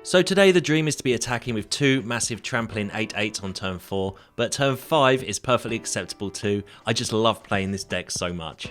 So today the dream is to be attacking with two massive trampling 8/8 on turn 4, but turn 5 is perfectly acceptable too. I just love playing this deck so much.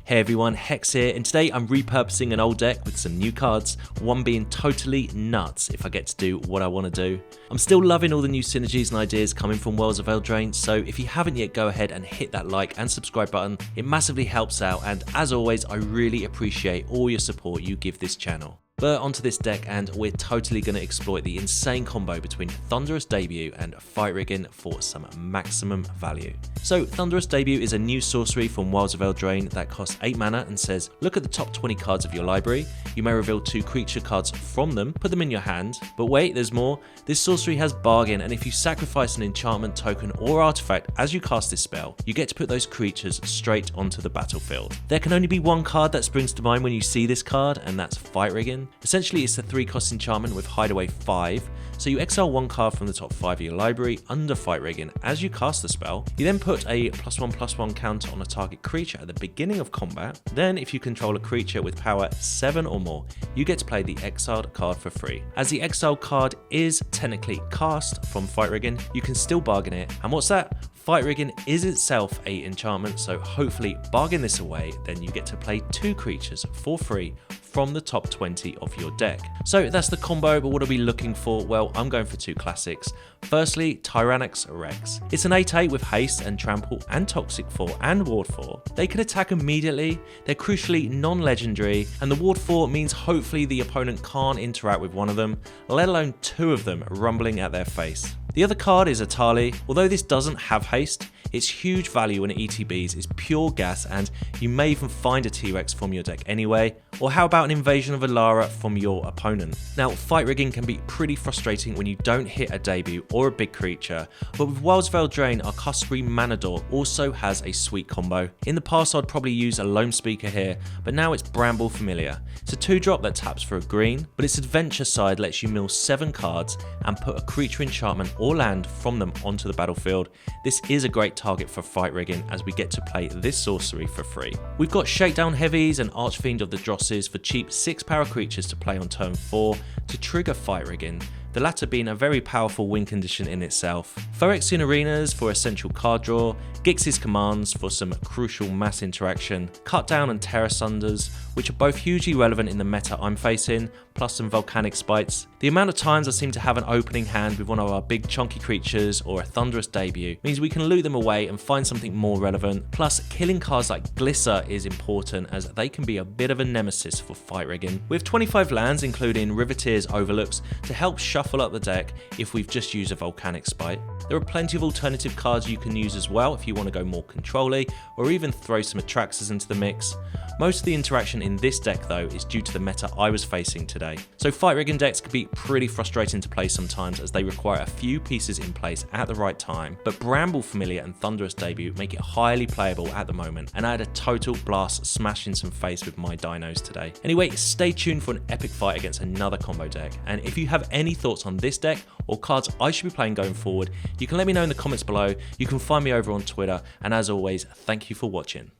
Hey everyone, Hex here, and today I'm repurposing an old deck with some new cards, one being totally nuts if I get to do what I want to do. I'm still loving all the new synergies and ideas coming from Worlds of Eldraine, so if you haven't yet, go ahead and hit that like and subscribe button. It massively helps out, and as always, I really appreciate all your support you give this channel. But onto this deck, and we're totally going to exploit the insane combo between Thunderous Debut and Phyrexian for some maximum value. So Thunderous Debut is a new sorcery from Wilds of Eldraine that costs 8 mana and says, look at the top 20 cards of your library, you may reveal 2 creature cards from them, put them in your hand, but wait, there's more. This sorcery has bargain, and if you sacrifice an enchantment token or artifact as you cast this spell, you get to put those creatures straight onto the battlefield. There can only be one card that springs to mind when you see this card, and that's Phyrexian. Essentially, it's a 3-cost enchantment with Hideaway 5, so you exile 1 card from the top 5 of your library under Phyrexian as you cast the spell. You then put a +1/+1 counter on a target creature at the beginning of combat. Then, if you control a creature with power 7 or more, you get to play the exiled card for free. As the exiled card is technically cast from Phyrexian, you can still bargain it. And what's that? Phyrexian is itself a enchantment, so hopefully bargain this away, then you get to play 2 creatures for free from the top 20 of your deck. So that's the combo, but what are we looking for? Well, I'm going for 2 classics. Firstly, Tyrranax Rex. It's an 8/8 with haste and trample and toxic 4 and ward 4. They can attack immediately, they're crucially non-legendary, and the ward 4 means hopefully the opponent can't interact with one of them, let alone 2 of them rumbling at their face. The other card is Etali. Although this doesn't have haste, its huge value in ETBs is pure gas, and you may even find a T-Rex from your deck anyway. Or how about an invasion of Alara from your opponent? Now, Phyrexian can be pretty frustrating when you don't hit a debut or a big creature, but with Wilds of Eldraine, our customary mana door also has a sweet combo. In the past, I'd probably use a Lone Speaker here, but now it's Bramble Familiar. It's a 2-drop that taps for a green, but its adventure side lets you mill 7 cards and put a creature enchantment or land from them onto the battlefield. This is a great target for Phyrexian as we get to play this sorcery for free. We've got Shakedown Heavies and Archfiend of the Drosses for cheap 6-power creatures to play on turn 4 to trigger Phyrexian, the latter being a very powerful win condition in itself. Phyrexian Arenas for essential card draw, Gix's Commands for some crucial mass interaction, Cut Down and Tear Asunders, which are both hugely relevant in the meta I'm facing, plus some Volcanic Spites. The amount of times I seem to have an opening hand with one of our big chunky creatures or a Thunderous Debut means we can loot them away and find something more relevant. Plus, killing cards like Glisser is important as they can be a bit of a nemesis for Phyrexian. With 25 lands, including Riveteers Overlooks, to help shuffle up the deck if we've just used a Volcanic Spite. There are plenty of alternative cards you can use as well if you want to go more control-y, or even throw some Atraxas into the mix. Most of the interaction in this deck though is due to the meta I was facing today. So Phyrexian decks can be pretty frustrating to play sometimes as they require a few pieces in place at the right time, but Bramble Familiar and Thunderous Debut make it highly playable at the moment, and I had a total blast smashing some face with my dinos today. Anyway, stay tuned for an epic fight against another combo deck, and if you have any thoughts on this deck or cards I should be playing going forward, you can let me know in the comments below. You can find me over on Twitter, and as always, thank you for watching.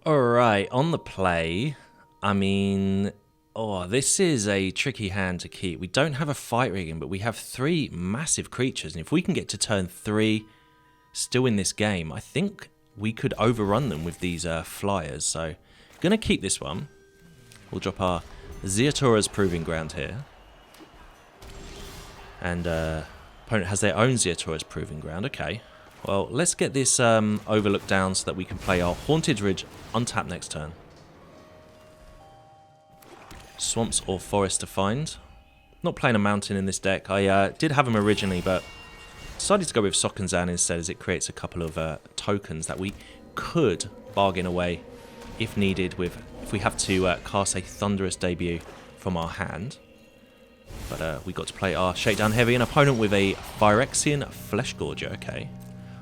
Alright, on the play, I mean, this is a tricky hand to keep. We don't have a Phyrexian, but we have 3 massive creatures, and if we can get to turn 3 still in this game, I think we could overrun them with these flyers. So, gonna keep this one. We'll drop our Ziatora's Proving Ground here. And opponent has their own Ziatora's Proving Ground. Okay. Well, let's get this Overlook down so that we can play our Haunted Ridge untap next turn. Swamps or forest to find. Not playing a mountain in this deck. I did have them originally, but decided to go with Sokenzan instead, as it creates a couple of tokens that we could bargain away if needed with if we have to cast a Thunderous Debut from our hand. But we got to play our Shakedown Heavy, an opponent with a Phyrexian Fleshgorger. Okay.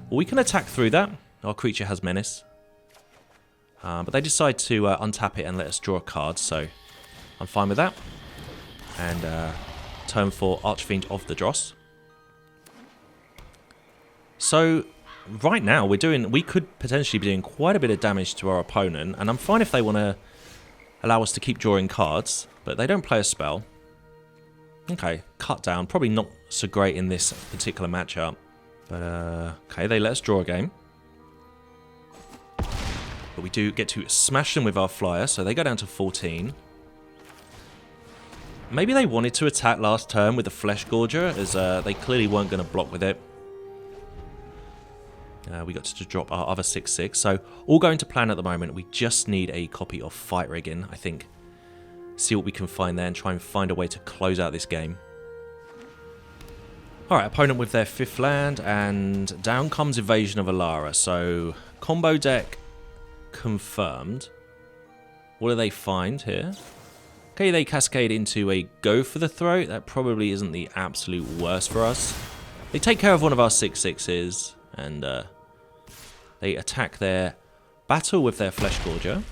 Well, we can attack through that. Our creature has Menace. But they decide to untap it and let us draw a card, so I'm fine with that. And turn 4, Archfiend of the Dross. So right now we could potentially be doing quite a bit of damage to our opponent, and I'm fine if they want to allow us to keep drawing cards, but they don't play a spell. Okay, cut down. Probably not so great in this particular matchup. But, okay, they let us draw a game. But we do get to smash them with our flyer, so they go down to 14. Maybe they wanted to attack last turn with the Flesh Gorger, as they clearly weren't going to block with it. We got to drop our other 6/6, so all going to plan at the moment. We just need a copy of Phyrexian, I think. See what we can find there and try and find a way to close out this game. Alright, opponent with their 5th land, and down comes Invasion of Alara. So, combo deck confirmed. What do they find here? Okay, they cascade into a Go for the Throat. That probably isn't the absolute worst for us. They take care of one of our 6/6s, and they attack their battle with their Flesh Gorger.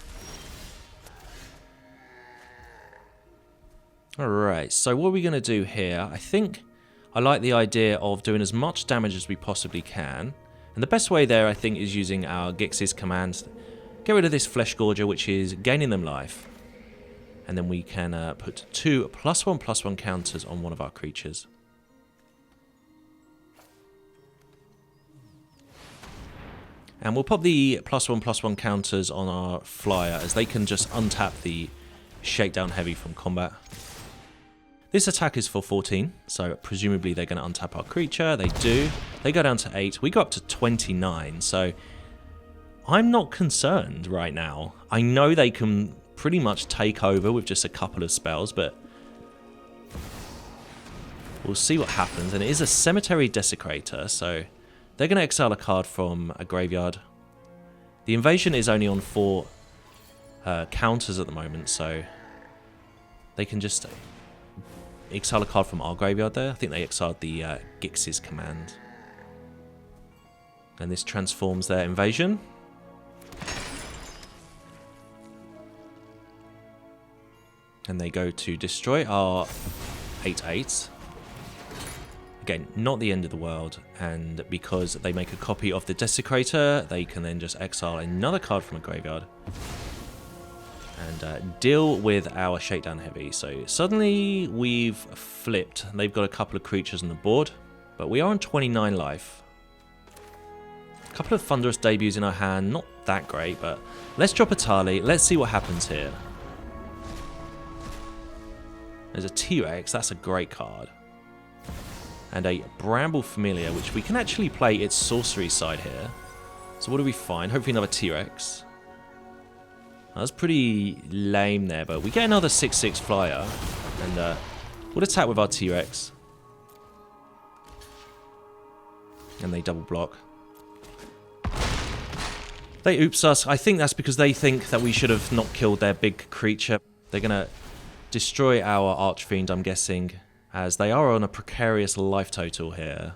Alright, so what are we going to do here? I think I like the idea of doing as much damage as we possibly can. And the best way there, I think, is using our Gix's commands. Get rid of this Flesh Gorger, which is gaining them life. And then we can put 2 +1/+1 counters on one of our creatures. And we'll pop the +1/+1 counters on our flyer, as they can just untap the Shakedown Heavy from combat. This attack is for 14, so presumably they're going to untap our creature. They do. They go down to 8. We go up to 29, so I'm not concerned right now. I know they can pretty much take over with just a couple of spells, but we'll see what happens. And it is a Cemetery Desecrator, so they're going to exile a card from a graveyard. The invasion is only on 4 counters at the moment, so they can just exile a card from our graveyard there. I think they exiled the Gix's command. And this transforms their invasion. And they go to destroy our 8/8. Again, not the end of the world, and because they make a copy of the Desecrator, they can then just exile another card from a graveyard and deal with our Shakedown Heavy. So suddenly we've flipped. They've got a couple of creatures on the board, but we are on 29 life. A couple of Thunderous Debuts in our hand, not that great, but let's drop Etali. Let's see what happens here. There's a T-Rex, that's a great card. And a Bramble Familiar, which we can actually play its sorcery side here. So what do we find? Hopefully another T-Rex. That's pretty lame there, but we get another 6/6 flyer. And we'll attack with our T-Rex. And they double block. They oops us. I think that's because they think that we should have not killed their big creature. They're going to destroy our Archfiend, I'm guessing, as they are on a precarious life total here.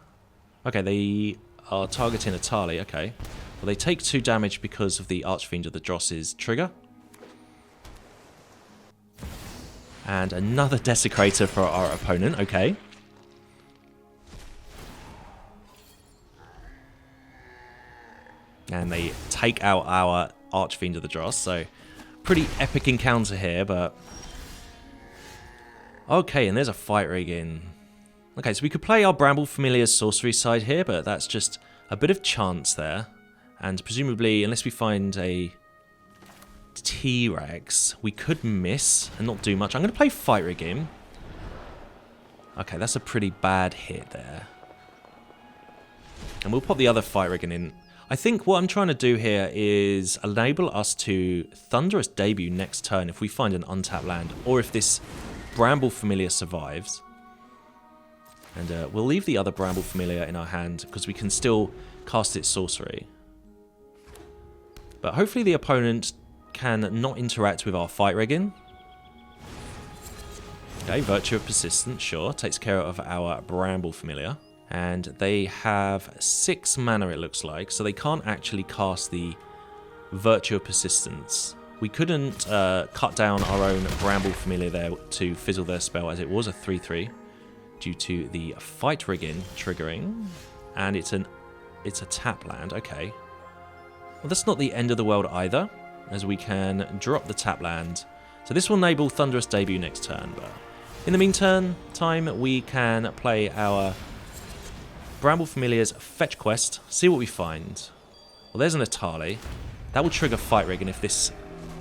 Okay, they are targeting Etali, okay. Well, they take 2 damage because of the Archfiend of the Dross's trigger. And another Desecrator for our opponent, okay. And they take out our Archfiend of the Dross, so pretty epic encounter here, but okay, and there's a Phyrexian. Okay, so we could play our Bramble Familiar's sorcery side here, but that's just a bit of chance there. And presumably, unless we find a T-Rex, we could miss and not do much. I'm going to play Phyrexian. Okay, that's a pretty bad hit there. And we'll pop the other Phyrexian in. I think what I'm trying to do here is enable us to Thunderous Debut next turn if we find an untapped land, or if this Bramble Familiar survives. And we'll leave the other Bramble Familiar in our hand because we can still cast its sorcery. But hopefully the opponent can not interact with our Phyrexian. Okay, Virtue of Persistence, sure, takes care of our Bramble Familiar. And they have 6 mana, it looks like, so they can't actually cast the Virtue of Persistence. We couldn't cut down our own Bramble Familiar there to fizzle their spell, as it was a 3/3 due to the Phyrexian triggering. And it's an it's a tap land. Okay. Well, that's not the end of the world either, as we can drop the tap land. So this will enable Thunderous Debut next turn, but in the meantime, we can play our Bramble Familiar's Fetch Quest, see what we find. Well, there's an Etali. That will trigger Phyrexian if this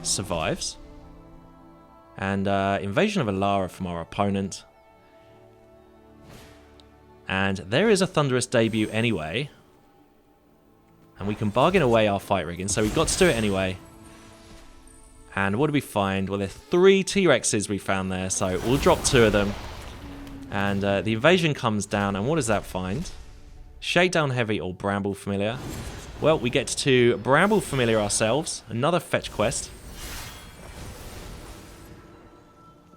survives. And Invasion of Alara from our opponent. And there is a Thunderous Debut anyway. And we can bargain away our Phyrexian, so we've got to do it anyway. And what do we find? Well, there are 3 T-Rexes we found there, so we'll drop 2 of them. And the invasion comes down, and what does that find? Shakedown Heavy or Bramble Familiar? Well, we get to Bramble Familiar ourselves. Another fetch quest.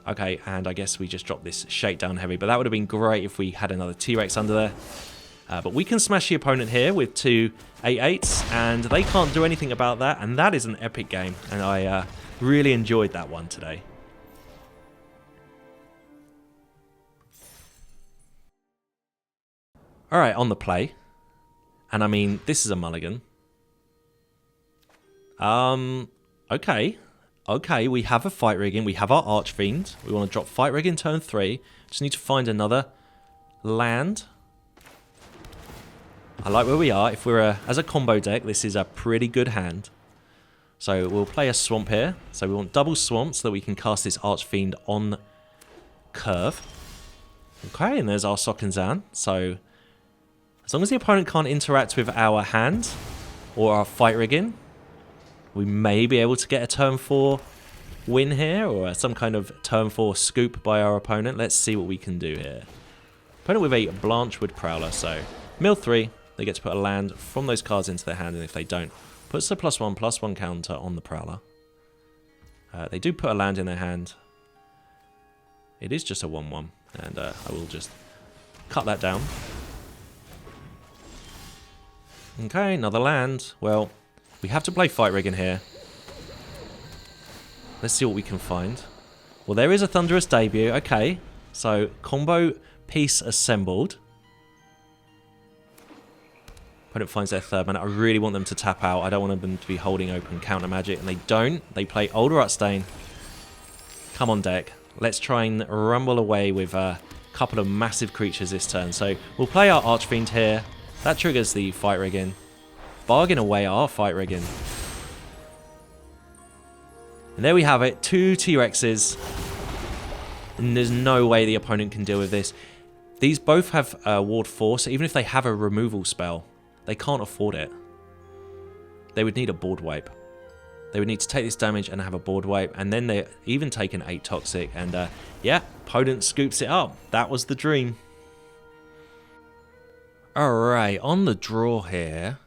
Okay, and I guess we just dropped this Shakedown Heavy, but that would have been great if we had another T-Rex under there. But we can smash the opponent here with 2 8/8s, and they can't do anything about that, and that is an epic game, and I really enjoyed that one today. Alright, on the play. And I mean, this is a mulligan. Okay. Okay, we have a Phyrexian, we have our Archfiend. We want to drop Phyrexian turn 3. Just need to find another land. I like where we are. If we're as a combo deck, this is a pretty good hand. So we'll play a swamp here. So we want double swamp so that we can cast this Archfiend on curve. Okay, and there's our Sokenzan. So as long as the opponent can't interact with our hand or our Phyrexian, we may be able to get a turn 4 win here, or some kind of turn 4 scoop by our opponent. Let's see what we can do here. Opponent with a Blanchwood Prowler, so mill 3, they get to put a land from those cards into their hand, and if they don't, puts the +1/+1 counter on the Prowler. They do put a land in their hand. It is just a 1/1, and I will just cut that down. Okay, another land. Well, we have to play Phyrexian here. Let's see what we can find. Well, there is a Thunderous Debut. Okay, so combo piece assembled. Opponent finds their 3rd mana. I really want them to tap out. I don't want them to be holding open counter magic, and they don't. They play Older Rutstain. Come on, deck. Let's try and rumble away with a couple of massive creatures this turn. So we'll play our Archfiend here. That triggers the Phyrexian. Bargain away our Phyrexian. And there we have it. 2 T-Rexes. And there's no way the opponent can deal with this. These both have Ward 4, so even if they have a removal spell, they can't afford it. They would need a board wipe. They would need to take this damage and have a board wipe, and then they even take an 8 toxic, and yeah, opponent scoops it up. That was the dream. Alright, on the draw here,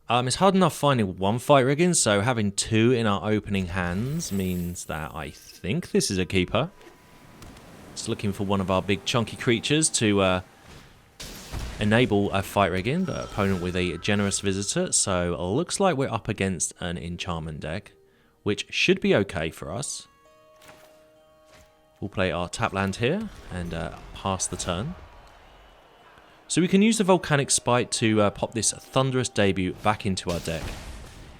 it's hard enough finding 1 Phyrexian, so having 2 in our opening hands means that I think this is a keeper. Just looking for one of our big chunky creatures to enable a Phyrexian, but opponent with a Generous Visitor, so it looks like we're up against an enchantment deck, which should be okay for us. We'll play our tap land here and pass the turn. So we can use the Volcanic Spite to pop this Thunderous Debut back into our deck.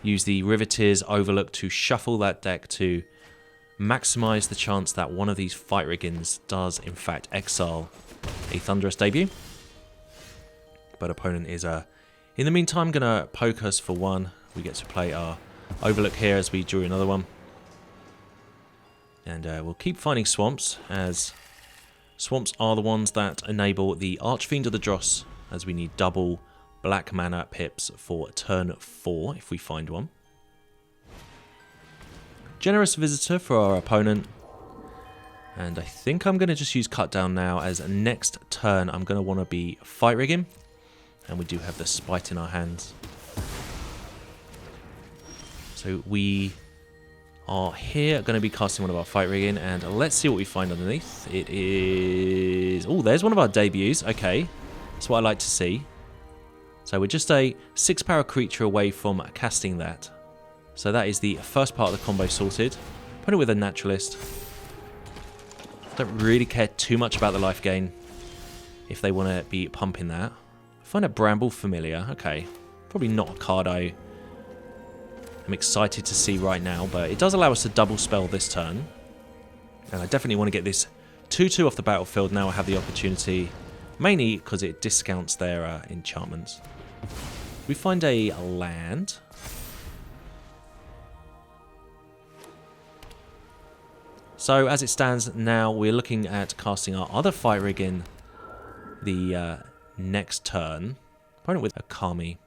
Use the Riveteers Overlook to shuffle that deck to maximize the chance that one of these Phyrexians does in fact exile a Thunderous Debut. But opponent is in the meantime gonna poke us for 1. We get to play our Overlook here as we drew another one. And we'll keep finding swamps, as swamps are the ones that enable the Archfiend of the Dross, as we need double black mana pips for turn 4 if we find one. Generous Visitor for our opponent. And I think I'm going to just use Cut Down now, as next turn I'm going to want to be Phyrexian. And we do have the Spite in our hands. So we are here going to be casting one of our Phyrexian, and let's see what we find underneath. It is... oh, there's one of our debuts. Okay, that's what I like to see. So we're just a 6-power creature away from casting that. So that is the first part of the combo sorted. Put it with a Naturalist. Don't really care too much about the life gain if they want to be pumping that. Find a Bramble Familiar. Okay. Probably not a card I'm excited to see right now, but it does allow us to double spell this turn. And I definitely want to get this 2-2 off the battlefield now I have the opportunity, mainly because it discounts their enchantments. We find a land. So as it stands now, we're looking at casting our other Phyrexian the next turn. Opponent with a Kami.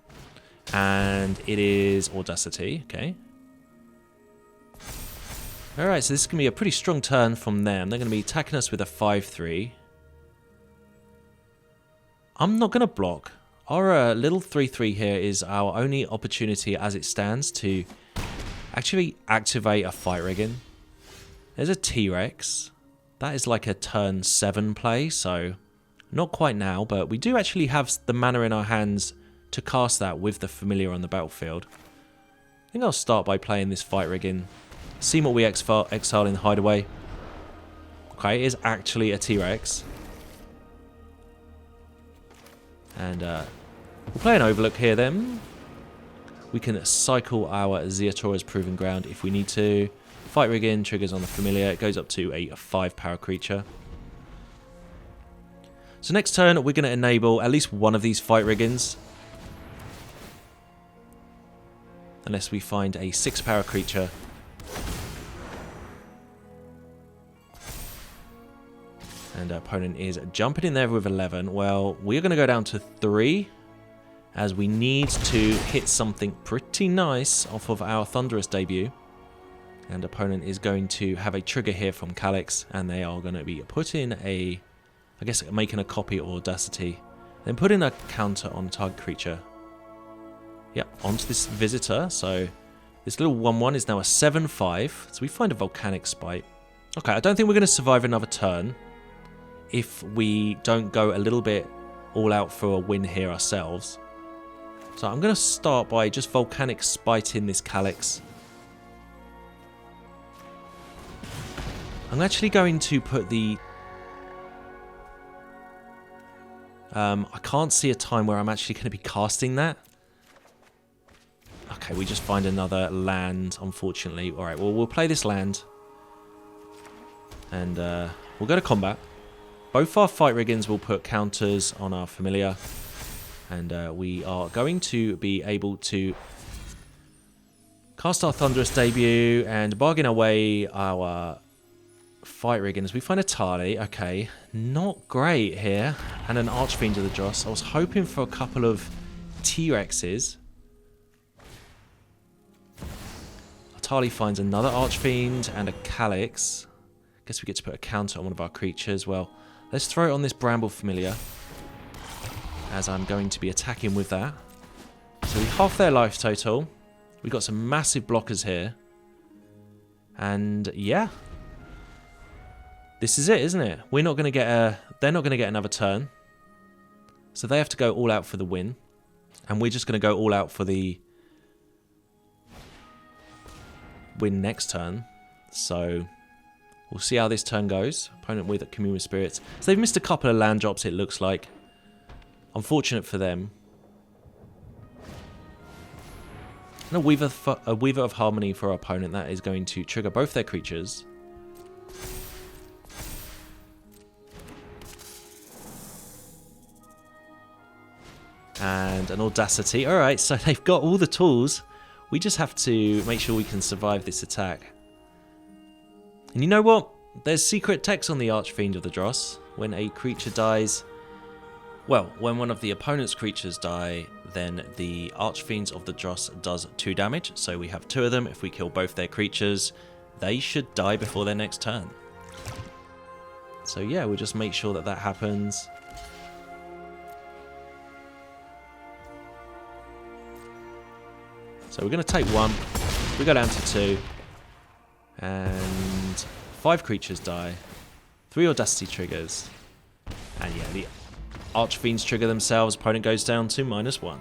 And it is Audacity, okay. Alright, so this is going to be a pretty strong turn from them. They're going to be attacking us with a 5-3. I'm not going to block. Our little 3-3 here is our only opportunity as it stands to actually activate a Phyrexian. There's a T-Rex. That is like a turn 7 play, so not quite now, but we do actually have the mana in our hands to cast that with the Familiar on the battlefield. I think I'll start by playing this Phyrexian. See what we exile in the Hideaway. Okay, it is actually a T-Rex. And we'll play an Overlook here then. We can cycle our Ziatora's Proving Ground if we need to. Phyrexian triggers on the Familiar. It goes up to a 5-power creature. So next turn, we're going to enable at least one of these Phyrexians. Unless we find a 6-power creature. And our opponent is jumping in there with 11. Well, we're going to go down to 3. As we need to hit something pretty nice off of our Thunderous Debut. And opponent is going to have a trigger here from Calyx. And they are going to be putting a... I guess making a copy of Audacity. Then putting a counter on target creature. Yep, onto this Visitor. So this little 1-1 is now a 7-5. So we find a Volcanic Spite. Okay, I don't think we're going to survive another turn if we don't go a little bit all out for a win here ourselves. So I'm going to start by just Volcanic Spiting this Calyx. I'm actually going to put the... I can't see a time where I'm actually going to be casting that. Okay, we just find another land, unfortunately. Alright, well, we'll play this land. And we'll go to combat. Both our Phyrexians will put counters on our Familiar. And we are going to be able to cast our Thunderous Debut and bargain away our Phyrexians. We find a Etali. Okay, not great here. And an Archfiend of the Dross. I was hoping for a couple of T-Rexes. Etali finds another Archfiend and a Calyx. Guess we get to put a counter on one of our creatures. Well, let's throw it on this Bramble Familiar, as I'm going to be attacking with that. So we half their life total. We've got some massive blockers here. And yeah. This is it, isn't it? We're not going to get a... They're not going to get another turn. So they have to go all out for the win. And we're just going to go all out for the win next turn. So we'll see how this turn goes. Opponent with a Commune with Spirits. So they've missed a couple of land drops, it looks like. Unfortunate for them. And a Weaver of Harmony for our opponent. That is going to trigger both their creatures. And an Audacity. Alright, so they've got all the tools. We just have to make sure we can survive this attack. And you know what? There's secret text on the Archfiend of the Dross. When a creature dies... Well, when one of the opponent's creatures die, then the Archfiends of the Dross does 2 damage. So we have 2 of them. If we kill both their creatures, they should die before their next turn. So yeah, we'll just make sure that that happens. So we're going to take 1. We go down to 2. And 5 creatures die. 3 Audacity triggers. And yeah, the Archfiends trigger themselves. Opponent goes down to -1.